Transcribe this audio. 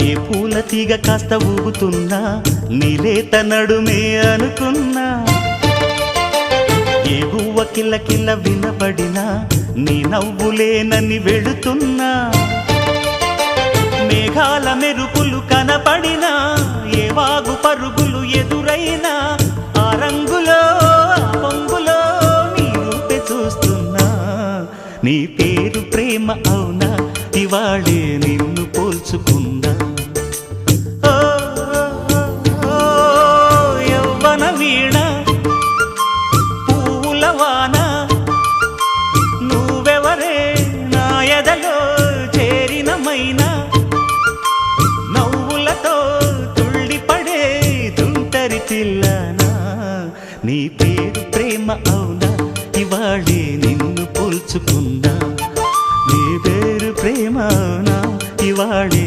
ఏ పూల తీగ కాస్త ఊగుతున్నా నీలేత నడుమే అనుకున్నా, ఏ గువ్వ కిల్ల కిల్ల వినబడినా నీ నవ్వులేనని వెళుతున్నా, మేఘాల మెరుపులు కనపడినా ఏ వాగు పరుగులు ఎదురైనా ఆ రంగులో ఆ పొంగులో నీ రూపే చూస్తున్నా. నీ పేరు ప్రేమ అవునా, ఇవాళే నిన్ను పోల్చుకుందా. ఓ యవ్వన వీణ పూల వాన నువ్వెవరే నా ఎదలో చేరిన మైనా, నవ్వులతో తుళ్ళిపడే తుంటరి పిల్లనా. నీ పేరు ప్రేమ అవునా, ఇవాళే నిన్ను పోల్చుకుందా. నీ పేరు ప్రేమ అవునా, ఇవాళే